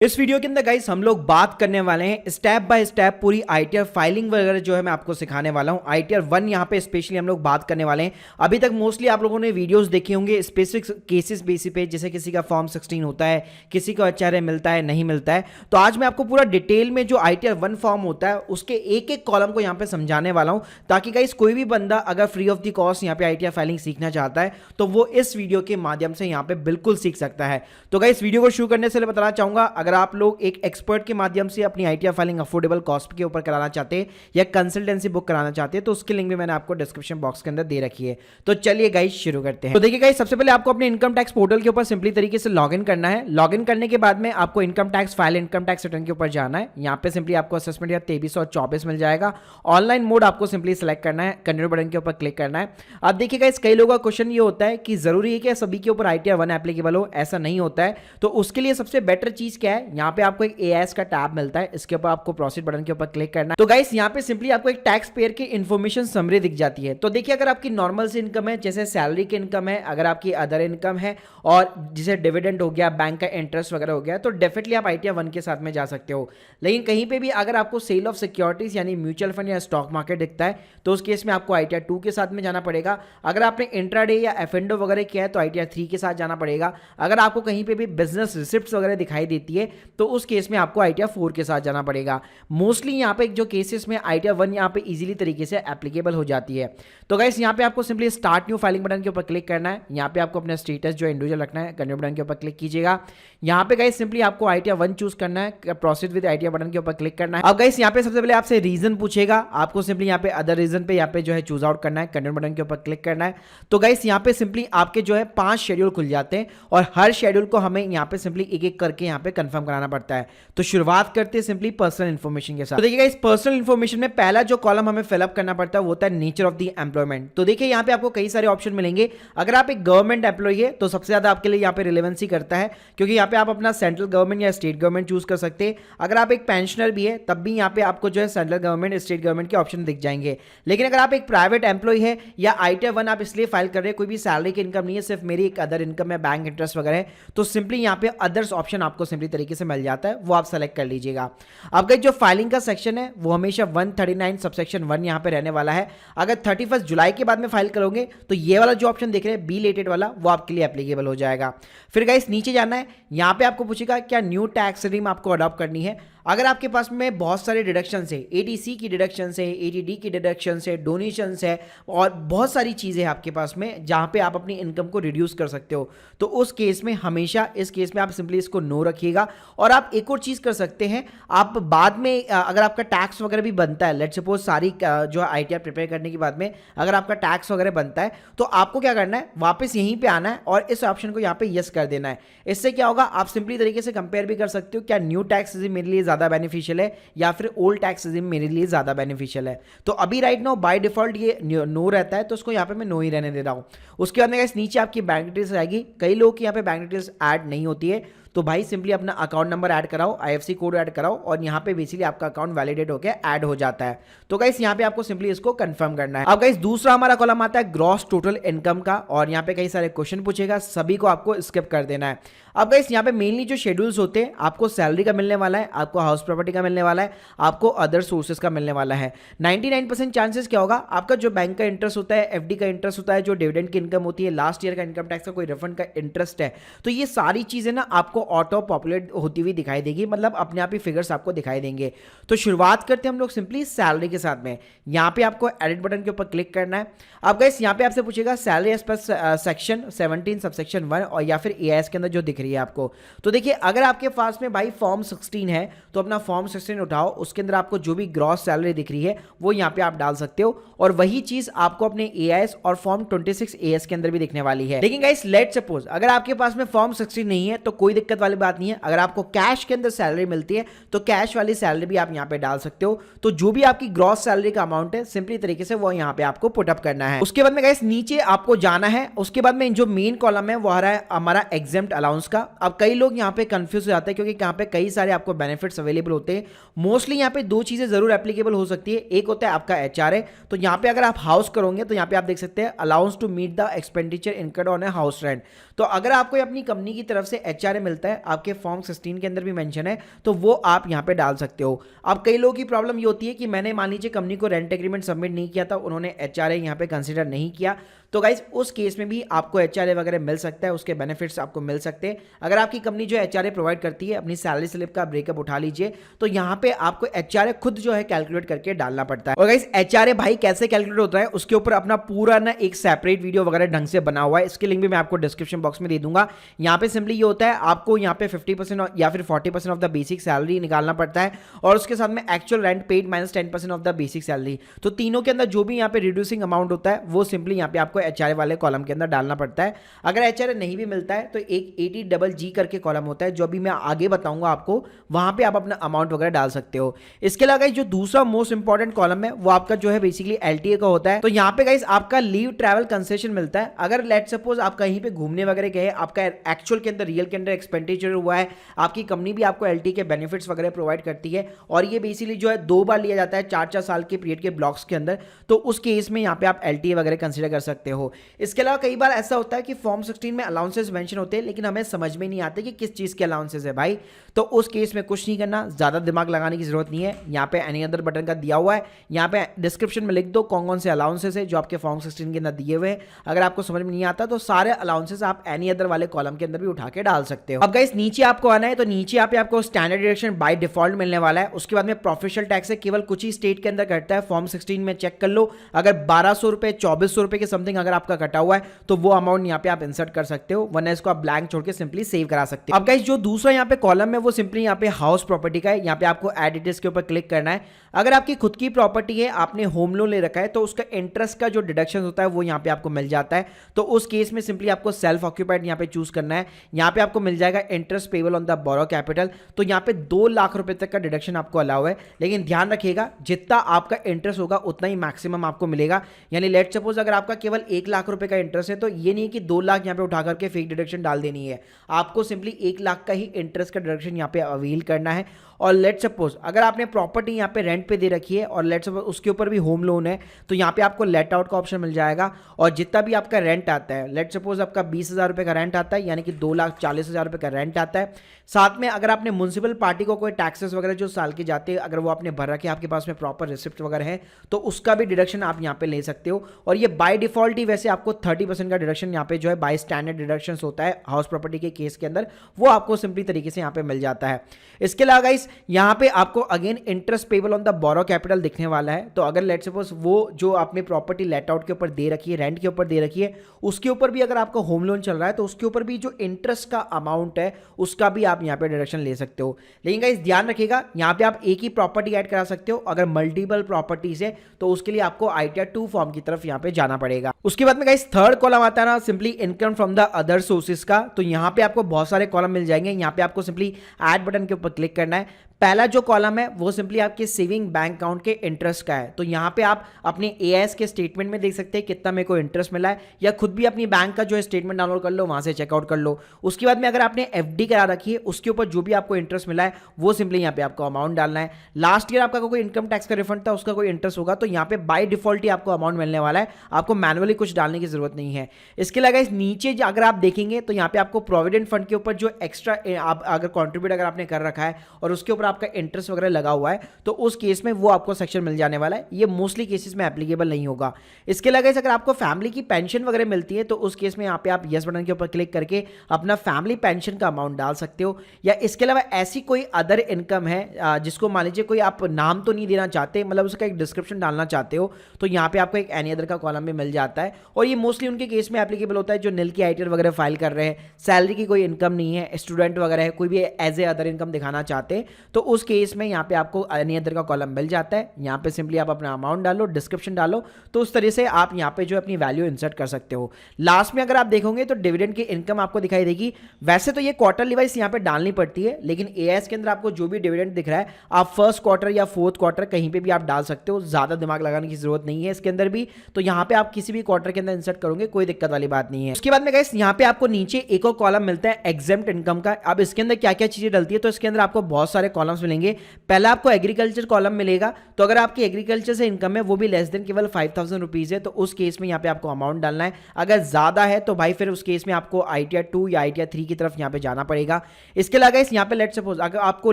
इस वीडियो के अंदर गाइस हम लोग बात करने वाले हैं स्टेप बाय स्टेप पूरी आईटीआर फाइलिंग वगैरह जो है मैं आपको सिखाने वाला हूं। आईटीआर 1 यहां पे स्पेशली हम लोग बात करने वाले हैं। अभी तक मोस्टली आप लोगों ने वीडियोस देखे होंगे स्पेसिफिक केसेस बेसिस पे, जैसे किसी का फॉर्म 16 होता है, किसी को एचआरए मिलता है, नहीं मिलता है। तो आज मैं आपको पूरा डिटेल में जो आईटीआर 1 फॉर्म होता है उसके एक एक कॉलम को यहाँ पे समझाने वाला हूँ, ताकि गाइस कोई भी बंदा अगर फ्री ऑफ द कॉस्ट यहाँ पे आईटीआर फाइलिंग सीखना चाहता है तो वो इस वीडियो के माध्यम से यहाँ पे बिल्कुल सीख सकता है। तो गाइस वीडियो को शुरू करने से बताना चाहूंगा, अगर आप लोग एक एक्सपर्ट के माध्यम से अपनी आईटीआर फाइलिंग अफोर्डेबल कॉस्ट के ऊपर कराना चाहते हैं या कंसल्टेंसी बुक कराना चाहते हैं तो उसकी लिंक भी मैंने आपको डिस्क्रिप्शन बॉक्स के अंदर दे रखी है। तो चलिए गाइस शुरू करते हैं। तो देखिए गाइस, सबसे पहले आपको अपने इनकम टैक्स पोर्टल के ऊपर सिंपली तरीके से लॉगिन करना है। लॉगिन करने के बाद में आपको income tax file, income tax return के ऊपर जाना है। यहाँ पे सिंपली आपको असेसमेंट या 23 और 24 मिल जाएगा। ऑनलाइन मोड आपको सिंपली सेलेक्ट करना है, कंटिन्यू बटन के ऊपर क्लिक करना है। अब देखिए गाइस, कई लोगों का क्वेश्चन ये होता है कि जरूरी है कि सभी के ऊपर आईटीआर 1 एप्लीकेबल हो, ऐसा नहीं होता है। तो उसके लिए सबसे बेटर चीज क्या है, यहाँ पे आपको एक एआईएस का टैब मिलता है, इसके ऊपर आपको प्रोसीड बटन के ऊपर क्लिक करना है। तो गाइस यहाँ पे सिंपली आपको एक टैक्स पेयर की इन्फॉर्मेशन समरी दिख जाती है। तो देखिए, अगर आपकी नॉर्मल से इनकम है, जैसे सैलरी की इनकम है, अगर आपकी अदर इनकम है और जैसे डिविडेंड हो गया, बैंक का इंटरेस्ट वगैरह हो गया, तो डेफिनेटली आप आईटीआर 1 के साथ में जा सकते हो। लेकिन कहीं पे भी अगर आपको सेल ऑफ सिक्योरिटीज यानी म्यूचुअल फंड या स्टॉक मार्केट दिखता है तो उस केस में आपको आईटीआर 2 के साथ में जाना पड़ेगा। अगर आपने इंट्राडे या एफएनडो वगैरह किया है तो आईटीआर 3 के साथ जाना पड़ेगा। अगर आपको कहीं पे भी बिजनेस रिसिप्ट्स वगैरह दिखाई देती है तो उस केस में आपको आईटीआर 4 के साथ जाना पड़ेगा। मोस्टली यहाँ पे जो केसेस में आईटीआर 1 यहाँ पे इजीली तरीके से एप्लीकेबल हो जाती है। तो गाइस यहाँ पे आपको simply start new filing button के ऊपर क्लिक करना है। यहाँ पे आपको अपना स्टेटस जो इंडिविजुअल रखना है, कंटिन्यू बटन के ऊपर क्लिक कीजिएगा। यहाँ पे गाइस सिंपली आपको आईटीआर 1 चूज करना है, प्रोसीड विद आईटीआर बटन के ऊपर क्लिक करना है। अब गाइस यहाँ पे सबसे पहले आपसे रीजन पूछेगा, आपको सिंपली यहाँ पे अदर रीजन पे यहाँ पे जो है चूज आउट करना है, कंटिन्यू बटन के ऊपर क्लिक करना है। तो गाइस यहाँ पे सिंपली आपके जो है 5 शेड्यूल खुल जाते हैं और हर शेड्यूल को हमें यहाँ पे सिंपली एक एक करके यहाँ पे कंफर्म कराना पड़ता है। तो शुरुआत करते हैं सिंपली पर्सनल इन्फॉर्मेशन के साथ। तो देखिएगा, इस पर्सनल इन्फॉर्मेशन में पहला जो कॉलम हमें फिलअप करना पड़ता है वो होता है नेचर ऑफ द एम्प्लॉयमेंट। तो देखिए यहाँ पे आपको कई सारे ऑप्शन मिलेंगे। अगर आप एक गवर्नमेंट एम्प्लॉय है तो सबसे ज्यादा आपके लिए यहाँ पे रिलेवेंसी करता है, क्योंकि यहाँ पे आप अपना सेंट्रल गवर्नमेंट या स्टेट गवर्नमेंट चूज कर सकते हैं। अगर आप एक पेंशनर भी है तब भी यहाँ पे आपको जो है सेंट्रल गवर्नमेंट, स्टेट गवर्नमेंट के ऑप्शन दिख जाएंगे। लेकिन अगर आप एक प्राइवेट एम्प्लॉय है या आईटीआर 1 आप इसलिए फाइल कर रहे हैं, कोई भी सैलरी की इनकम नहीं है, सिर्फ मेरी एक अदर इनकम है, बैंक इंटरेस्ट वगैरह है, तो सिंपली यहाँ पे अदर्स ऑप्शन आपको सिंपली तरीके से मिल जाता है, वो आप सेलेक्ट कर लीजिएगा। अब गाइस जो फाइलिंग का सेक्शन है वो हमेशा 139 सबसेक्शन 1 यहाँ पे रहने वाला है। अगर 31 जुलाई के बाद में फाइल करोगे तो ये वाला जो ऑप्शन देख रहे हैं बी रिलेटेड वाला, वो आपके लिए एप्लीकेबल हो जाएगा। फिर गाइस नीचे जाना है, यहाँ पे आपको पूछेगा क्या न्यू टैक्स रिजीम आपको अडॉप्ट करनी है। अगर आपके पास में बहुत सारे डिडक्शन है, एटीसी की डिडक्शन है, एटीडी की डिडक्शन है, डोनेशन है और बहुत सारी चीज़ें हैं आपके पास में जहां पे आप अपनी इनकम को रिड्यूस कर सकते हो, तो उस केस में हमेशा इस केस में आप सिंपली इसको नो रखिएगा। और आप एक और चीज़ कर सकते हैं, आप बाद में अगर आपका टैक्स वगैरह भी बनता है, लेट्स सपोज सारी जो आईटीआर प्रिपेयर करने के बाद में अगर आपका टैक्स वगैरह बनता है तो आपको क्या करना है, वापस यहीं पे आना है और इस ऑप्शन को यहाँ पे यस कर देना है। इससे क्या होगा, आप सिंपली तरीके से कंपेयर भी कर सकते हो क्या न्यू टैक्स मेरे लिए ज्यादा बेनिफिशियल है या फिर ओल्ड टैक्स रेजिम मेरे लिए ज्यादा बेनिफिशियल है। तो अभी राइट नाउ बाय डिफॉल्ट ये नो रहता है, तो उसको यहाँ पे मैं नो ही रहने दे रहा हूँ। उसके बाद में गाइस नीचे आपकी बैंक डिटेल्स आएगी। कई लोग की यहाँ पे बैंक डिटेल्स ऐड नहीं होती है, तो भाई सिंपली अपना अकाउंट नंबर ऐड कराओ, आईएफएससी कोड ऐड कराओ और यहाँ पे बेसिकली आपका अकाउंट वैलिडेट होकर ऐड हो जाता है। तो गाइस यहाँ पे आपको सिंपली इसको कंफर्म करना है। अब गाइस दूसरा हमारा कॉलम आता है ग्रॉस टोटल इनकम का, और यहाँ पे कई सारे क्वेश्चन पूछेगा, सभी को आपको स्किप कर देना है। अब गाइस यहाँ पे मेनली जो शेड्यूल्स होते हैं, आपको सैलरी का मिलने वाला है, आपको हाउस प्रॉपर्टी का मिलने वाला है, आपको अदर सोर्सेज का मिलने वाला है। 99% चांसेस क्या होगा, आपका जो बैंक का इंटरेस्ट होता है, एफडी का इंटरेस्ट होता है, जो डिविडेंड की इनकम होती है, लास्ट ईयर का इनकम टैक्स का कोई रिफंड का इंटरेस्ट है, तो ये सारी चीजें ना आपको ऑटो पॉपुलेट होती हुई दिखाई देगी, मतलब अपने आप ही फिगर्स आपको दिखाई देंगे। तो शुरुआत करते हैं हम लोग सिंपली सैलरी के साथ में। यहाँ पे आपको एडिट बटन के ऊपर क्लिक करना है। अब गाइस यहाँ पे आपसे पूछेगा salary as per section 17 subsection 1 और या फिर एआईएस के अंदर जो दिख रही है आपको। तो देखिए, अगर आपके पास में भाई फॉर्म 16 है तो अपना फॉर्म 16 उठाओ, उसके अंदर आपको जो भी ग्रॉस सैलरी दिख रही है वो यहाँ पे आप डाल सकते हो, और वही चीज आपको अपने एआईएस और फॉर्म 26 एएस के अंदर भी दिखने वाली है। लेकिन गाइस लेट्स सपोज अगर आपके पास में फॉर्म 16 नहीं है तो कोई दिक्कत वाली बात नहीं है। अगर आपको कैश के अंदर सैलरी मिलती है तो कैश वाली सैलरी भी आप यहाँ पे डाल सकते हो। तो जो भी आपकी ग्रॉस सैलरी का अमाउंट है सिंपली तरीके से वो यहाँ पे आपको पुटअप करना है। उसके बाद में गाइस नीचे आपको जाना है। उसके बाद में जो मेन कॉलम है वो आ रहा है हमारा एग्जेम्प्ट अलाउंस का। अब कई लोग यहाँ पे कंफ्यूज हो जाते हैं क्योंकि यहाँ पे कई सारे आपको बेनिफिट्स अवेलेबल होते हैं। मोस्टली यहाँ पे दो चीजें जरूर एप्लीकेबल हो सकती है। एक होता है आपका एचआरए, तो यहाँ पे अगर आप हाउस करोगे तो यहाँ पे आप देख सकते हैं allowance to meet the expenditure incurred on a house rent. तो अगर आपको अपनी कंपनी की तरफ से एचआरए मिलता मिलता है, आपके फॉर्म 16 के अंदर भी मेंशन है, तो वो आप यहाँ पे डाल सकते हो। अब कई लोगों की प्रॉब्लम ये होती है कि मैंने मान लीजिए कंपनी को रेंट एग्रीमेंट सबमिट नहीं किया था, उन्होंने एचआरए यहाँ पे कंसीडर नहीं किया, तो गाइज उस केस में भी आपको एचआरए वगैरह मिल सकता है, उसके बेनिफिट्स आपको मिल सकते हैं। अगर आपकी कंपनी जो एचआरए प्रोवाइड करती है, अपनी सैलरी स्लिप का ब्रेकअप उठा लीजिए, तो यहाँ पे आपको एचआरए खुद जो है कैलकुलेट करके डालना पड़ता है। और गाइज एचआरए भाई कैसे कैलकुलेट होता है उसके ऊपर अपना पूरा ना एक सेपरेट वीडियो वगैरह ढंग से बना हुआ है, इसके लिंक भी मैं आपको डिस्क्रिप्शन बॉक्स में दे दूंगा। यहाँ पे सिंपली ये होता है, आपको यहाँ पे 50% या फिर 40% ऑफ द बेसिक सैलरी निकालना पड़ता है, और उसके साथ में actual rent paid minus 10% of the basic salary. तो तीनों के अंदर जो भी यहाँ पे रिड्यूसिंग अमाउंट होता है वो सिंपली यहाँ पे आपको एचआरए वाले कॉलम के अंदर डालना पड़ता है। अगर एचआरए नहीं भी मिलता है तो एक 80GG करके कॉलम होता है, जो भी मैं आगे बताऊंगा आपको, वहां पे आप अपना अमाउंट वगैरह डाल सकते हो। इसके अलावा जो दूसरा मोस्ट इंपॉर्टेंट कॉलम है वो आपका जो है बेसिकली एलटीए का होता है। तो यहाँ पे गाइस आपका लीव ट्रैवल कंसेशन मिलता है। अगर लेट सपोज आप कहीं पे घूमने वगैरह गए, आपका एक्चुअल के अंदर रियल के अंदर एक्सपेंडिचर हुआ है, आपकी कंपनी भी आपको एलटीए के बेनिफिट्स वगैरह प्रोवाइड करती है, और ये बेसिकली जो है 2 बार लिया जाता है 4-4 साल के पीरियड के ब्लॉक्स के अंदर, तो उस केस में यहाँ पे आप एलटीए वगैरह कंसीडर कर सकते हो। इसके अलावा कई बार ऐसा होता है कि फॉर्म 16 में अलाउंसेस मेंशन होते हैं, लेकिन हमें समझ में नहीं आते कि किस चीज के अलाउंसेस है भाई, तो उस केस में कुछ नहीं करना, ज्यादा दिमाग लगाने की जरूरत नहीं है। यहाँ पे एनी अदर बटन का दिया हुआ है, यहाँ पे डिस्क्रिप्शन में लिख दो कौन कौन से अलाउंसेस है जो आपके फॉर्म 16 के अंदर दिए हुए हैं। अगर आपको समझ में नहीं आता तो सारे अलाउंसेस आप एनी अदर वाले कॉलम के अंदर भी उठा के डाल सकते हो। अब गाइस नीचे आपको आना है, तो नीचे यहाँ पे आपको स्टैंडर्ड डिडक्शन बाय डिफॉल्ट मिलने वाला है। उसके बाद में प्रोफेशनल टैक्स है, केवल कुछ ही स्टेट के अंदर कटता है, फॉर्म 16 में चेक कर लो। अगर 1200 रुपए 2400 रुपए के समथिंग अगर आपका कटा हुआ है तो वो अमाउंट यहाँ पे आप इंसर्ट कर सकते हो, वरना इसको आप ब्लैंक छोड़ के सिंपली सेव करा सकते हो। अब गाइस जो दूसरा यहाँ पे कॉलम है वो सिंपली यहाँ पे हाउस प्रॉपर्टी का है। यहाँ पे आपको ऐड डिटेल्स के ऊपर क्लिक करना है। अगर आपकी खुद की प्रॉपर्टी है, आपने होम लोन ले रखा है, तो उसका इंटरेस्ट का जो डिडक्शन होता है वो यहाँ पे आपको मिल जाता है। तो उस केस में सिंपली आपको सेल्फ ऑक्यूपाइड यहाँ पे चूज करना है। यहाँ पे आपको मिल जाएगा interest payable on the borrowed capital, तो यहाँ पे 2 लाख रुपए तक का डिडक्शन आपको अलाउ है, लेकिन ध्यान रखिएगा जितना आपका इंटरेस्ट होगा उतना ही मैक्सिमम आपको मिलेगा। यानी लेट सपोज अगर आपका केवल 1 लाख रुपए का इंटरेस्ट है, तो ये नहीं कि 2 लाख यहाँ पे उठा करके फेक डिडक्शन डाल देनी है, आपको सिंपली 1 लाख का ही इंटरेस्ट का डिडक्शन यहाँ पे अवेल करना है। और लेट सपोज अगर आपने प्रॉपर्टी यहाँ पे रेंट पे दे रखी है और लेट सपोज उसके ऊपर भी होम लोन है, तो यहाँ पे आपको लेट आउट का ऑप्शन मिल जाएगा, और जितना भी आपका रेंट आता है, लेट सपोज आपका 20,000 रुपये का रेंट आता है, यानी कि 2,40,000 रुपये का रेंट आता है। साथ में अगर आपने म्यूनसिपल पार्टी को कोई टैक्सेस वगैरह जो साल के जाते हैं, अगर वो आपने भर रखे, आपके पास में प्रॉपर रिसिप्ट वगैरह है, तो उसका भी डिडक्शन आप यहाँ पे ले सकते हो। और ये बाय डिफॉल्ट ही वैसे आपको 30% का डिडक्शन यहाँ पे जो है बाय स्टैंडर्ड डिडक्शन होता है हाउस प्रॉपर्टी के केस के अंदर, वो आपको सिंपली तरीके से यहाँ पे मिल जाता है। इसके अलावा गाइस यहाँ पे आपको again interest payable on the borrowed capital दिखने वाला है। तो अगर लेट सपोज वो जो आपने प्रॉपर्टी लेट आउट के ऊपर दे रखी है, रेंट के ऊपर दे रखी है, उसके ऊपर भी अगर आपका होम लोन चल रहा है, तो उसके ऊपर भी जो इंटरेस्ट का अमाउंट है उसका भी आप यहाँ पे डिडक्शन ले सकते हो। लेकिन गाइस ध्यान रखिएगा, यहाँ पे आप एक ही प्रॉपर्टी ऐड करा सकते हो। अगर मल्टीपल प्रॉपर्टीज है तो उसके लिए आपको ITR 2 फॉर्म की तरफ यहाँ पे जाना पड़ेगा। उसके बाद में गाइस थर्ड कॉलम आता है ना, simply income from the other sources का। तो यहाँ पे आपको बहुत सारे कॉलम मिल जाएंगे। यहाँ पे आपको सिंपली ऐड बटन के ऊपर क्लिक करना है। पहला जो कॉलम है वो सिंपली आपके सेविंग बैंक अकाउंट के इंटरेस्ट का है। तो यहाँ पे आप अपने AIS के स्टेटमेंट में देख सकते हैं कितना मेरे को इंटरेस्ट मिला है, या खुद भी अपनी बैंक का जो है स्टेटमेंट डाउनलोड कर लो, वहां से चेकआउट कर लो। उसके बाद में अगर आपने FD करा रखी है, उसके ऊपर जो भी आपको इंटरेस्ट मिला है वो सिंपली यहाँ पे आपको अमाउंट डालना है। लास्ट ईयर आपका कोई इनकम टैक्स का रिफंड था, उसका कोई इंटरेस्ट होगा, तो यहाँ पे बाय डिफॉल्ट ही आपको अमाउंट मिलने वाला है, आपको मैनुअली कुछ डालने की जरूरत नहीं है। इसके अलावा इस नीचे अगर आप देखेंगे तो यहाँ पे आपको प्रोविडेंट फंड के ऊपर जो एक्स्ट्रा अगर कॉन्ट्रीब्यूट अगर आपने कर रखा है और उसके ऊपर आपका इंटरेस्ट वगैरह लगा हुआ है, तो उस केस में वो आपको सेक्शन मिल जाने वाला है। ये मोस्टली केसेस में एप्लीकेबल नहीं होगा। इसके अलावा अगर आपको फैमिली की पेंशन वगैरह मिलती है, तो उस केस में यहाँ पे आप यस बटन के ऊपर क्लिक करके अपना फैमिली पेंशन का अमाउंट डाल सकते हो। या इसके अलावा ऐसी कोई अदर इनकम है जिसको मान लीजिए कोई आप नाम तो नहीं देना चाहते, मतलब उसका एक डिस्क्रिप्शन डालना चाहते हो, तो यहाँ पे आपको एक एनी अदर का कॉलम भी मिल जाता है। और ये मोस्टली उनके केस में एप्लीकेबल होता है जो नील की ITR वगैरह फाइल कर रहे हैं, सैलरी की कोई इनकम नहीं है, स्टूडेंट वगैरह है, कोई भी एज ए अदर इनकम दिखाना चाहते हैं, तो उस केस में यहाँ पे आपको एनी अदर का कॉलम मिल जाता है। यहाँ पे सिंपली आप अपना अमाउंट डालो, डिस्क्रिप्शन डालो, तो उस तरह से आप यहाँ पे जो अपनी वैल्यू इंसर्ट कर सकते हो। लास्ट में अगर आप देखोगे तो डिविडेंड की इनकम आपको दिखाई देगी। वैसे तो ये क्वार्टरली वाइज यहाँ पे डालनी पड़ती है, लेकिन AIS के अंदर आपको जो भी डिविडेंड दिख रहा है आप फर्स्ट क्वार्टर या फोर्थ क्वार्टर कहीं पे भी आप डाल सकते हो, ज्यादा दिमाग लगाने की जरूरत नहीं है इसके अंदर भी। तो यहाँ पे आप किसी भी क्वार्टर के अंदर इंसर्ट करोगे, कोई दिक्कत वाली बात नहीं है। उसके बाद में गाइस यहाँ पे आपको नीचे एक और कॉलम मिलता है एग्जेम्प्ट इनकम का। अब इसके अंदर क्या क्या चीजें डलती है, तो इसके अंदर आपको बहुत सारे कॉलम्स मिलेंगे। पहला आपको एग्रीकल्चर कॉलम मिलेगा, तो अगर आपकी एग्रीकल्चर से इनकम है वो भी लेस देन केवल 5000 रुपीज है, तो उस केस में यहाँ पे आपको अमाउंट डालना है। अगर ज्यादा है तो भाई फिर उस केस में आपको ITR 2 या ITR 3 की तरफ यहाँ पे जाना पड़ेगा। इसके अलावा इस यहाँ पे लेट्स सपोज अगर आपको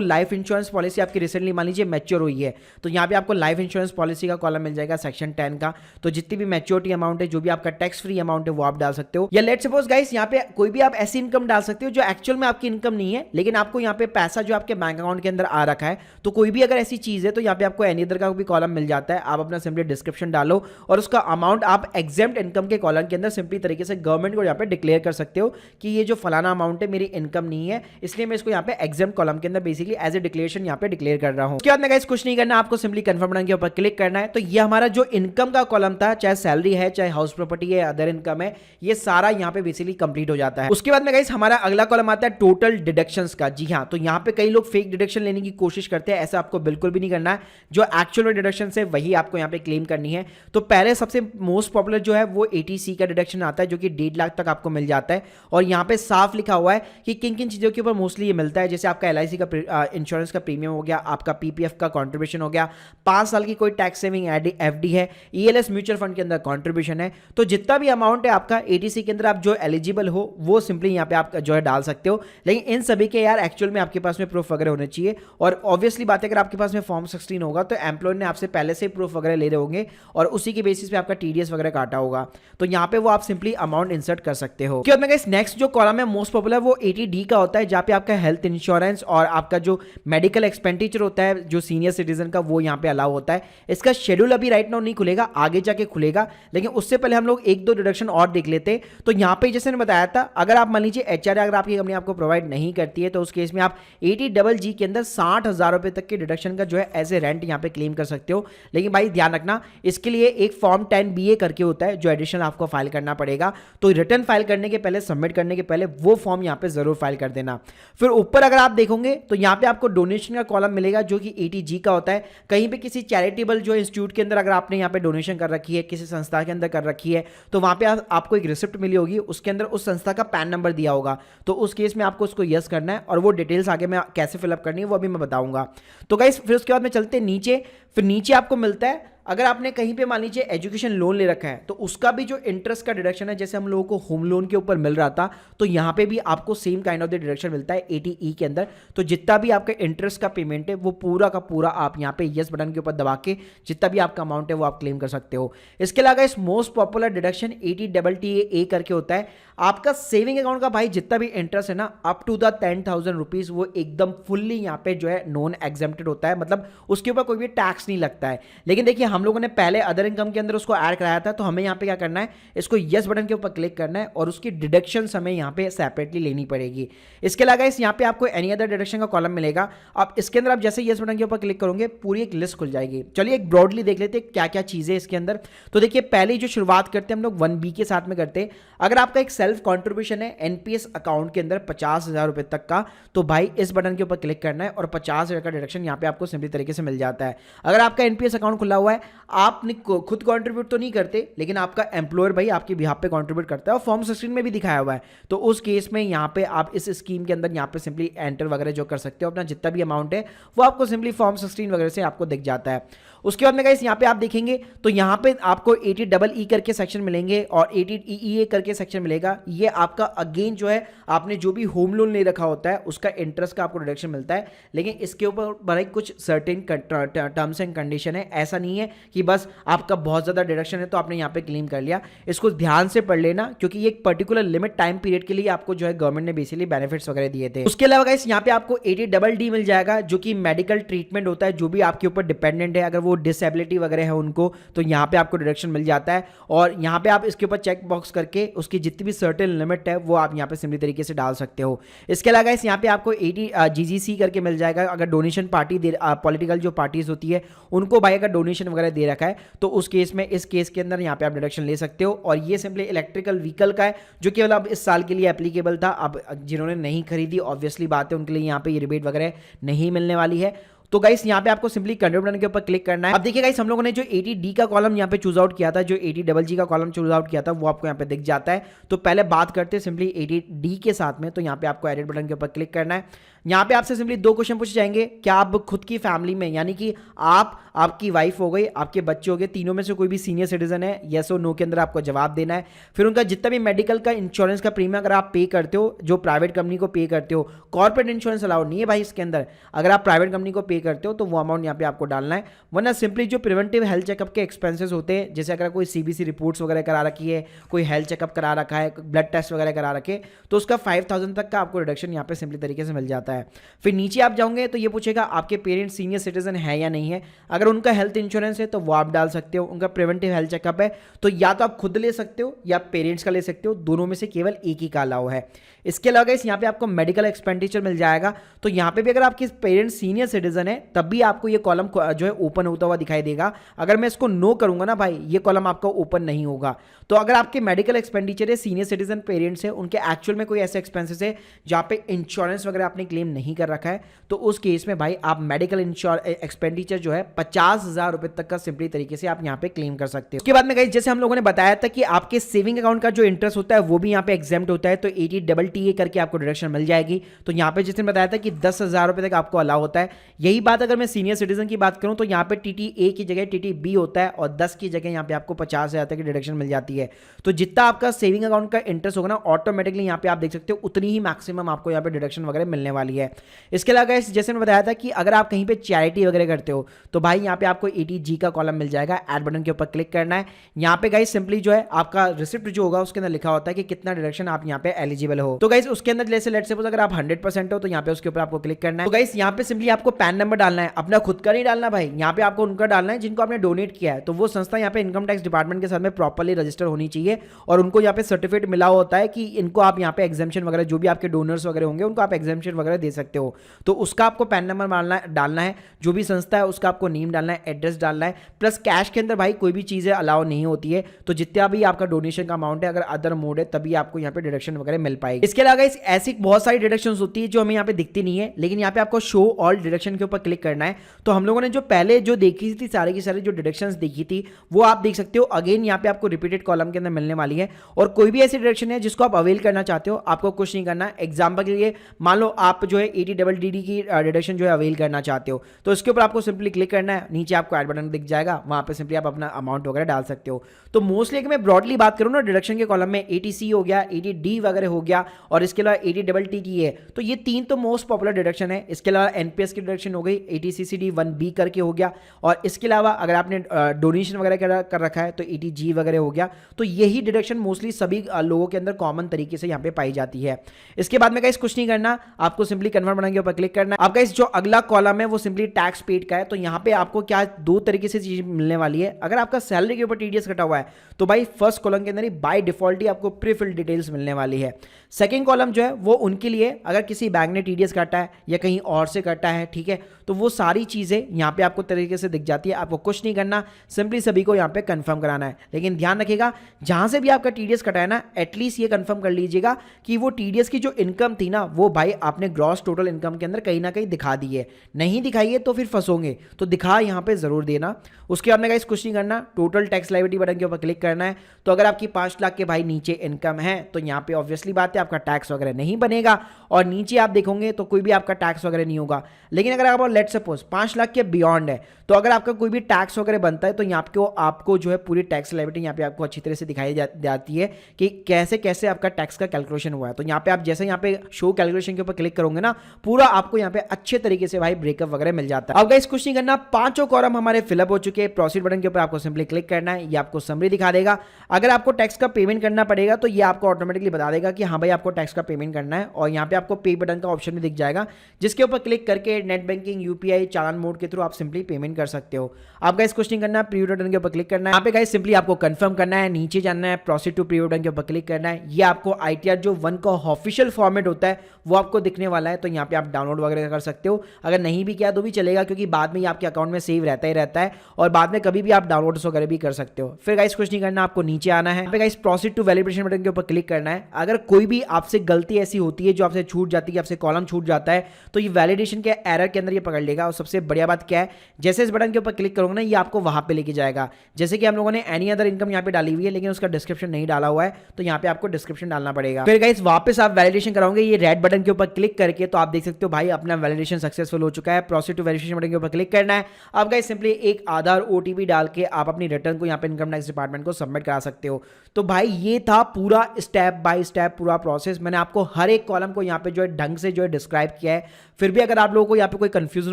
लाइफ इंश्योरेंस पॉलिसी आपकी रिसेंटली मान लीजिए मैच्योर हुई है, तो यहाँ पे आपको लाइफ इंश्योरेंस पॉलिसी का कॉलम मिल जाएगा सेक्शन 10 का। तो जितनी भी मैच्योरिटी अमाउंट है, जो भी आपका टैक्स फ्री अमाउंट है, वो आप डाल सकते हो। या लेट्स सपोज गाइस यहाँ पे कोई भी आप ऐसी इनकम डाल सकते हो जो एक्चुअल में आपकी इनकम नहीं है, लेकिन आपको यहाँ पे पैसा जो आपके बैंक अकाउंट के अंदर आ रखा है, तो कोई भी अगर ऐसी चीज है तो यहाँ पे आपको एनी अदर का भी कॉलम मिल जाता है। आप अपना सिंपली डिस्क्रिप्शन डालो और उसका अमाउंट आप एग्जेम्प्ट इनकम के कॉलम के अंदर सिंपली तरीके से गवर्नमेंट को यहाँ पे डिक्लेयर कर सकते हो कि ये जो फलाना अमाउंट है मेरी इनकम नहीं है, इसलिए मैं इसको यहाँ पे एग्जेम्प्ट कॉलम के अंदर बेसिकली एज ए डिक्लेरेशन यहाँ पे डिक्लेयर कर रहा हूँ। उसके बाद में गाइस कुछ नहीं करना, आपको सिंपली कंफर्म बटन के ऊपर क्लिक करना है। तो ये हमारा जो इनकम का कॉलम था, चाहे सैलरी है, चाहे हाउस प्रॉपर्टी है, अदर इनकम है, ये सारा यहाँ पे बेसिकली कंप्लीट हो जाता है। उसके बाद में गाइस हमारा अगला कॉलम आता है टोटल डिडक्शंस का। जी हाँ, तो यहाँ पे कई लोग फेक डिडक्शन लेने की कोशिश करते हैं, ऐसा आपको बिल्कुल भी नहीं करना है। जो एक्चुअल में डिडक्शन है वही आपको यहाँ पे क्लेम करनी है। तो पहले सबसे मोस्ट पॉपुलर जो है वो ATC का डिडक्शन आता है, जो कि 1.5 लाख तक आपको मिल जाता है। और यहाँ पे साफ लिखा हुआ है कि किन किन चीजों के ऊपर मोस्टली ये मिलता है, जैसे आपका LIC का इंश्योरेंस का प्रीमियम हो गया, आपका PPF का कॉन्ट्रीब्यूशन हो गया, 5 साल की कोई टैक्स सेविंग FD है, ELS म्यूचुअल फंड के अंदर कॉन्ट्रीब्यूशन है। तो जितना भी अमाउंट है आपका ATC के अंदर आप जो एलिजिबल हो वो सिंपली यहाँ पे आप जो है डाल सकते हो। लेकिन इन सभी के यार एक्चुअल में आपके पास में प्रूफ वगैरह होने चाहिए। और ऑब्वियसली बात है, अगर आपके पास में फॉर्म 16 होगा तो एम्प्लॉयर ने आपसे पहले से प्रूफ वगैरह ले रहे होंगे और उसी के बेसिस पे आपका TDS वगैरह काटा होगा, तो यहाँ पे वो आप सिंपली अमाउंट इंसर्ट कर सकते हो। उसके बाद में नेक्स्ट जो कॉलम है मोस्ट पॉपुलर वो 80D का होता है, जहाँ पे आपका हेल्थ इंश्योरेंस और आपका जो मेडिकल एक्सपेंडिचर होता है जो सीनियर सिटीजन का, वो यहाँ पे अलाउ होता है। इसका शेड्यूल अभी राइट नाउ नहीं खुलेगा, आगे जाके खुलेगा, लेकिन उससे पहले हम लोग 1-2 डिडक्शन और देख लेते हैं। तो यहाँ पे जैसे मैंने बताया था, अगर आप मान लीजिए HRA अगर आपकी कंपनी आपको प्रोवाइड नहीं करती है, तो उस केस में आप 80GG के अंदर 60,000 रुपए तक के डिडक्शन का जो है एज ए रेंट यहाँ पे क्लेम कर सकते हो। लेकिन भाई ध्यान रखना, इसके लिए एक फॉर्म 10BA करके होता है जो एडिशनल आपको फाइल करना पड़ेगा। तो रिटर्न फाइल करने के पहले, सबमिट करने के पहले वो फॉर्म यहाँ पे जरूर फाइल कर देना। फिर ऊपर अगर आप देखोगे तो यहाँ पे आपको डोनेशन का कॉलम मिलेगा जो कि 80G का होता है। कहीं पे किसी चैरिटेबल जो इंस्टीट्यूट के अंदर अगर आपने यहाँ पे डोनेशन कर रखी है, किसी संस्था के अंदर कर रखी है, तो वहां पे आपको एक रिसिप्ट मिली होगी, उसके अंदर उस संस्था का पैन नंबर दिया होगा। तो उस केस में आपको उसको यस करना है और वो डिटेल्स आगे मैं कैसे फिलअप करनी है वो अभी मैं बताऊंगा। तो गाइस फिर उसके बाद में चलते नीचे। फिर नीचे आपको मिलता है, अगर आपने कहीं पे मान लीजिए एजुकेशन लोन ले रखा है तो उसका भी जो इंटरेस्ट का डिडक्शन है, जैसे हम लोगों को होम लोन के ऊपर मिल रहा था, तो यहाँ पे भी आपको same kind of the deduction मिलता है 80E के अंदर। तो जितना भी आपका इंटरेस्ट का पेमेंट है वो पूरा का पूरा आप यहाँ पे यस बटन के ऊपर दबा के जितना भी आपका अमाउंट है वो आप क्लेम कर सकते हो। इसके अलावा इस मोस्ट पॉपुलर डिडक्शन 80TTA करके होता है। आपका सेविंग अकाउंट का भाई जितना भी इंटरेस्ट है ना, अप टू द 10,000 रुपीज, वो एकदम फुल्ली यहाँ पे जो है नॉन एग्जेम्प्टेड होता है, मतलब उसके ऊपर कोई भी टैक्स नहीं लगता है। लेकिन देखिए हम लोगों ने पहले अदर इनकम के अंदर उसको ऐड कराया था, तो हमें यहाँ पे क्या करना है, इसको यस बटन के ऊपर क्लिक करना है और उसकी डिडक्शन हमें यहाँ पे सेपरेटली लेनी पड़ेगी। इसके अलावा इस यहाँ पे आपको एनी अदर डिडक्शन का कॉलम मिलेगा। आप इसके अंदर आप जैसे यस बटन के ऊपर क्लिक करोगे पूरी एक लिस्ट खुल जाएगी। चलिए एक ब्रॉडली देख लेते हैं क्या क्या चीजें इसके अंदर। तो देखिए पहले जो शुरुआत करते हैं हम लोग 1B के साथ में करते हैं। अगर आपका एक सेल्फ कॉन्ट्रीब्यूशन है NPS अकाउंट के अंदर 50,000 रुपए तक का, तो भाई इस बटन के ऊपर क्लिक करना है और 50,000 का डिडक्शन यहाँ पे आपको सिंपली तरीके से मिल जाता है। अगर आपका NPS अकाउंट खुला हुआ है, आपने खुद कंट्रीब्यूट तो नहीं करते, लेकिन आपका एम्प्लॉयर भाई आपके बिहाफ पे कंट्रीब्यूट करता है और फॉर्म 16 में भी दिखाया हुआ है, तो उस केस में यहाँ पे आप इस स्कीम के अंदर यहाँ पे सिंपली एंटर वगैरह जो कर सकते हो, अपना जितना भी अमाउंट है वो आपको सिंपली फॉर्म 16 वगैरह से आपको दिख जाता है। उसके बाद में गाइस यहाँ पे आप देखेंगे तो यहाँ पे आपको 80EE करके सेक्शन मिलेंगे और 80EE करके सेक्शन मिलेगा। ये आपका अगेन जो है आपने जो भी होम लोन ले रखा होता है उसका इंटरेस्ट का आपको डिडक्शन मिलता है, लेकिन इसके ऊपर बड़े कुछ सर्टेन टर्म्स एंड कंडीशन है। ऐसा नहीं है कि बस आपका बहुत ज्यादा डिडक्शन है तो आपने यहाँ पे क्लेम कर लिया। इसको ध्यान से पढ़ लेना क्योंकि ये एक पर्टिकुलर लिमिट टाइम पीरियड के लिए आपको जो है गवर्नमेंट ने बेसिकली बेनिफिट्स वगैरह दिए थे। उसके अलावा गाइस यहाँ पे आपको 80DD मिल जाएगा जो कि मेडिकल ट्रीटमेंट होता है, जो भी आपके ऊपर डिपेंडेंट है, अगर वो डिसेबिलिटी वगैरह है उनको, तो यहाँ पे आपको डिडक्शन मिल जाता है। और यहाँ पे आप इसके ऊपर चेक बॉक्स करके उसकी जितनी भी सर्टेन लिमिट है वो आप यहाँ पे सिंपली तरीके से डाल सकते हो। इसके अलावा इस यहाँ पे आपको 80GGC करके मिल जाएगा। अगर डोनेशन पार्टी पॉलिटिकल जो पार्टीज होती है उनको भाई अगर डोनेशन वगैरह दे रखा है तो उस केस में, इस केस के अंदर यहाँ पे आप डिडक्शन ले सकते हो। और ये सिंपली इलेक्ट्रिकल व्हीकल का है जो केवल अब इस साल के लिए एप्लीकेबल था। अब जिन्होंने नहीं खरीदी ऑब्वियसली बात है उनके लिए यहाँ पे ये रिबेट वगैरह नहीं मिलने वाली है। तो गाइस यहाँ पे आपको सिंपली कंटिन्यू बटन के ऊपर क्लिक करना है। अब देखिए गाइस हम लोगों ने जो 80D का कॉलम यहाँ पे चूज आउट किया था, जो 80GG का कॉलम चूज आउट किया था, वो आपको यहाँ पे दिख जाता है। तो पहले बात करते हैं सिंपली 80D के साथ में। तो यहाँ पे आपको एडिट बटन के ऊपर क्लिक करना है। यहाँ पे आपसे सिंपली 2 क्वेश्चन पूछे जाएंगे। क्या आप खुद की फैमिली में, यानी कि आप, आपकी वाइफ हो गई, आपके बच्चे हो गए, तीनों में से कोई भी सीनियर सिटीजन है? येस और नो के अंदर आपको जवाब देना है। फिर उनका जितना भी मेडिकल का इंश्योरेंस का प्रीमियम अगर आप पे करते हो, जो प्राइवेट कंपनी को पे करते हो, कॉर्पोरेट इंश्योरेंस अलाउड नहीं है भाई इसके अंदर। अगर आप प्राइवेट कंपनी को पे करते हो तो वो अमाउंट यहाँ पे आपको डालना है। वरना सिंपली जो प्रिवेंटिव हेल्थ चेकअप के एक्सपेंसेस होते हैं, जैसे अगर कोई CBC रिपोर्ट्स वगैरह करा रखी है, कोई हेल्थ चेकअप करा रखा है, ब्लड टेस्ट वगैरह करा रखे, तो उसका 5000 तक का आपको रिडक्शन यहाँ पे सिंपली तरीके से मिल जाता है। फिर नीचे आप जाओगे तो ये पूछेगा आपके पेरेंट्स सीनियर सिटीजन है या नहीं है। अगर उनका हेल्थ इंश्योरेंस है तो वो आप डाल सकते हो। उनका प्रिवेंटिव हेल्थ चेकअप है तो या तो आप खुद ले सकते हो या पेरेंट्स का ले सकते हो, दोनों में से केवल एक ही का अलाउ है। इसके अलावा इस यहाँ पे आपको मेडिकल एक्सपेंडिचर मिल जाएगा। तो यहाँ पे भी अगर आपके पेरेंट्स सीनियर सिटीजन है तब भी आपको ये कॉलम जो है ओपन होता हुआ दिखाई देगा। अगर मैं इसको नो करूंगा ना भाई, ये कॉलम आपका ओपन नहीं होगा। तो अगर आपके मेडिकल एक्सपेंडिचर है, सीनियर सिटीजन पेरेंट्स है, उनके एक्चुअल में कोई ऐसे एक्सपेंसेस है जहाँ पे इंश्योरेंस वगैरह आपने क्लेम नहीं कर रखा है, तो उस केस में भाई आप मेडिकल एक्सपेंडिचर जो है 50,000 रुपए तक का सिंपली तरीके से आप यहाँ पे क्लेम कर सकते हो। उसके बाद में गाइस जैसे हम लोगों ने बताया था कि आपके सेविंग अकाउंट का जो इंटरेस्ट होता है वो भी यहाँ पे एग्जेम्प्ट होता है। तो 80TTA करके आपको डिडक्शन मिल जाएगी। तो यहाँ पे जिसने बताया था कि 10,000 रुपए तक आपको अलाउ होता है, यही बात अगर मैं सीनियर सिटीजन की बात करूं तो यहाँ पे TTA की जगह TTB होता है और 10 की जगह यहाँ पे आपको 50,000 तक की डिडक्शन मिल जाती है। तो जितना आपका सेविंग अकाउंट का इंटरेस्ट होगा ना, ऑटोमेटिकली यहाँ पे आप देख सकते हो उतनी ही मैक्सिमम आपको यहाँ पे डिडक्शन वगैरह मिलने वाली है। इसके अलावा जैसे मैं बताया था कि अगर आप कहीं पे चैरिटी वगैरह करते हो तो भाई यहाँ पे आपको 80G का कॉलम मिल जाएगा। ऐड बटन के ऊपर क्लिक करना है। यहाँ पे गाइस सिंपली जो है आपका रिसिप्ट जो होगा उसके अंदर लिखा होता है कि कितना डिडक्शन आप यहाँ पे एलिजिबल हो। तो गाइस उसके अंदर जैसे लेट्स सपोज अगर आप 100% हो तो यहाँ पे उसके ऊपर आपको क्लिक करना है। तो गाइस यहाँ पे सिंपली आपको पैन नंबर डालना है, अपना खुद का नहीं डालना भाई। यहाँ पे आपको उनका डालना है जिनको आपने डोनेट किया है। तो वो संस्था यहाँ पे इनकम टैक्स डिपार्टमेंट के साथ में प्रॉपर्ली रजिस्टर होनी चाहिए और उनको यहाँ पे सर्टिफिकेट मिला होता है कि इनको आप यहाँ पे एग्जाम्पशन वगैरह, जो भी आपके डोनर्स वगैरह होंगे उनको आप एग्जाम्पशन वगैरह दे सकते हो। तो उसका आपको पैन नंबर डालना है, जो भी संस्था है उसका आपको नेम डालना है, एड्रेस डालना है। प्लस कैश के अंदर भाई कोई भी चीजें अलाउ नहीं होती है। तो जितना भी आपका डोनेशन का अमाउंट है, अगर अदर मोड है तभी आपको यहाँ पे डिडक्शन वगैरह मिल पाएगी। इसके अलावा ऐसी बहुत सारी डिडक्शन होती है जो हमें यहाँ पे दिखती नहीं है, लेकिन यहाँ पे आपको शो ऑल डिडक्शन के ऊपर क्लिक करना है। तो हम लोगों ने जो पहले जो देखी थी सारी की सारी जो डिडक्शंस देखी थी वो आप देख सकते हो। अगेन यहाँ पे आपको रिपीटेड कॉलम के अंदर मिलने वाली है। और कोई भी ऐसी डिडक्शन है जिसको आप अवेल करना चाहते हो, आपको कुछ नहीं करना। एग्जाम्पल के लिए मान लो आप जो है 80DD की डिडक्शन जो है अवेल करना चाहते हो, तो इसके ऊपर आपको सिंपली क्लिक करना है। नीचे आपको ऐड बटन दिख जाएगा, वहां पे सिंपली आप अपना अमाउंट वगैरह डाल सकते हो। तो मोस्टली अगर मैं ब्रॉडली बात करूं ना, डिडक्शन के कॉलम में 80C हो गया, 80D वगैरह हो गया और इसके अलावा 80TT है। तो ये 3 तो मोस्ट पॉपुलर डिडक्शन है। इसके अलावा NPS की डिडक्शन हो गई, 80CCD 1B करके हो गया। और इसके अलावा अगर आपने डोनेशन वगैरह कर रखा है तो 80G वगैरह हो गया। तो यही डिडक्शन मोस्टली सभी लोगों के अंदर कॉमन तरीके से यहाँ पे पाई जाती है। इसके बाद में गाइस कुछ नहीं करना, आपको सिंपली कन्फर्म बटन के ऊपर क्लिक करना है। आपका इस जो अगला कॉलम है वो सिंपली टैक्स पेड का है। तो यहाँ पे आपको क्या 2 तरीके से चीज मिलने वाली है। अगर आपका सैलरी के ऊपर TDS कटा हुआ है तो भाई फर्स्ट कॉलम के अंदर ही बाय डिफॉल्ट ही आपको प्री फिल्ड डिटेल्स मिलने वाली है। सेकंड कॉलम जो है वो उनके लिए अगर किसी बैंक ने TDS काटा है या कहीं और से काटा है, ठीक है, तो वो सारी चीजें यहाँ पे आपको तरीके से दिख जाती है। आपको कुछ नहीं करना, सिंपली सभी को यहाँ पे कंफर्म कराना है। लेकिन ध्यान रखिएगा जहां से भी आपका TDS कटा है ना, एटलीस्ट ये कंफर्म कर लीजिएगा कि वो TDS की जो इनकम थी ना वो भाई आपने ग्रॉस टोटल इनकम के अंदर कहीं ना कहीं दिखा दी है। नहीं दिखाई है तो फिर फंसोगे, तो दिखा यहाँ पे जरूर देना। उसके बाद में गाइस कुछ नहीं करना, टोटल टैक्स लायबिलिटी बटन के ऊपर क्लिक करना है। तो अगर आपकी 5 लाख के भाई नीचे इनकम है तो यहाँ पे ऑब्वियसली बात है आपका टैक्स वगैरह नहीं बनेगा और नीचे आप देखोगे तो कोई भी आपका टैक्स वगैरह नहीं होगा। लेकिन अगर आप लेट सपोज 5 लाख के बियॉन्ड है तो अगर आपका कोई भी टैक्स वगैरह बनता है तो यहाँ पे आपको जो है पूरी टैक्स लायबिलिटी यहाँ पे आपको अच्छी तरह से दिखाई जाती है कि कैसे कैसे आपका टैक्स का कैलकुलेशन हुआ है। तो यहाँ पे आप जैसे यहाँ पे शो कैलकुलेशन के ऊपर क्लिक करोगे ना, पूरा आपको यहाँ पे अच्छे तरीके से भाई ब्रेकअप वगैरह मिल जाता है। अब गाइस कुछ नहीं करना, 5 कॉलम हमारे फिलअप हो चुके हैं। प्रोसीड बटन के ऊपर आपको सिंपली क्लिक करना है, ये आपको समरी दिखा देगा। अगर आपको टैक्स का पेमेंट करना पड़ेगा तो ये आपको ऑटोमेटिकली बता देगा कि हाँ भाई आपको टैक्स का पेमेंट करना है। और यहाँ पे आपको पे बटन का ऑप्शन भी दिख जाएगा, जिसके ऊपर क्लिक करके नेट बैंकिंग, UPI, चालान मोड के थ्रू आप सिंपली पेमेंट कर सकते हो। आप गाइस कुछ नहीं करना, प्रीव्यू बटन के ऊपर क्लिक करना है। यहाँ पे गाइस सिंपली आपको कंफर्म करना है, नीचे जाना है, प्रोसीड टू प्रीव्यू बटन के ऊपर क्लिक करना है। ये आपको ITR जो 1 का ऑफिशियल फॉर्मेट होता है वो आपको दिखने वाला है तो यहाँ पे आप डाउनलोड वगैरह कर सकते हो। अगर नहीं भी किया तो भी चलेगा, क्योंकि बाद में ये आपके अकाउंट में सेव रहता ही रहता है और बाद में कभी भी आप डाउनलोड्स वगैरह भी कर सकते हो। फिर गाइस कुछ नहीं करना, आपको नीचे आना है, guys proceed to validation button के ऊपर क्लिक करना है। अगर कोई भी आपसे गलती ऐसी होती है जो आपसे छूट जाती है, आपसे कॉलम छूट जाता है, तो ये वैलिडेशन के एरर के अंदर ये पकड़ लेगा। और सबसे बढ़िया बात क्या है, जैसे इस बटन के ऊपर क्लिक करोगे ना, ये आपको वहां पे लेके जाएगा। जैसे कि हम लोगों ने एनी अदर इनकम यहाँ पे डाली हुई है, लेकिन उसका डिस्क्रिप्शन नहीं डाला हुआ है, तो यहाँ पे आपको डिस्क्रिप्शन डालना पड़ेगा। फिर गाइस वापस आप वैलिडेशन कराओगे ये रेड बटन के ऊपर क्लिक करके, तो आप देख सकते हो भाई अपना वैलिडेशन सक्सेसफुल हो चुका है। प्रोसीड टू वैलिडेशन बटन के ऊपर क्लिक करना है। अब गाइस सिंपली एक आधार ओटीपी डाल के आप अपनी रिटर्न को यहाँ पे इनकम टैक्स डिपार्टमेंट को सबमिट करा सकते हो। तो भाई ये था पूरा स्टेप बाय स्टेप पूरा प्रोसेस। मैंने आपको हर एक कॉलम को यहाँ पे जो है ढंग से जो है डिस्क्राइब किया है। फिर भी अगर आप लोगों को यहाँ पे कोई कंफ्यूजन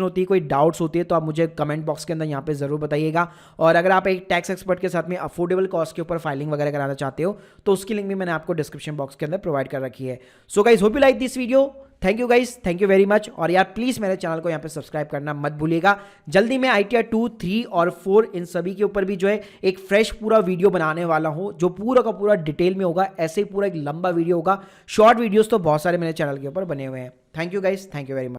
होती है, कोई डाउट्स होती है, तो आप मुझे कमेंट बॉक्स के अंदर यहाँ पे जरूर बताइएगा। और अगर आप एक टैक्स एक्सपर्ट के साथ में अफोर्डेबल कॉस्ट के ऊपर फाइलिंग वगैरह कराना चाहते हो, तो उसकी लिंक भी मैंने आपको डिस्क्रिप्शन बॉक्स के अंदर प्रोवाइड कर रखी है। So guys hope you like this video. Thank you guys, thank you very much. और यार प्लीज मेरे चैनल को यहाँ पे सब्सक्राइब करना मत भूलिएगा। जल्दी मैं ITR 2, 3 और 4 इन सभी के ऊपर भी जो है एक फ्रेश पूरा वीडियो बनाने वाला हूँ, जो पूरा का पूरा डिटेल में होगा। ऐसे ही पूरा एक लंबा वीडियो होगा। शॉर्ट वीडियोस तो बहुत सारे मेरे चैनल के ऊपर बने हुए हैं। Thank you guys, thank you very much.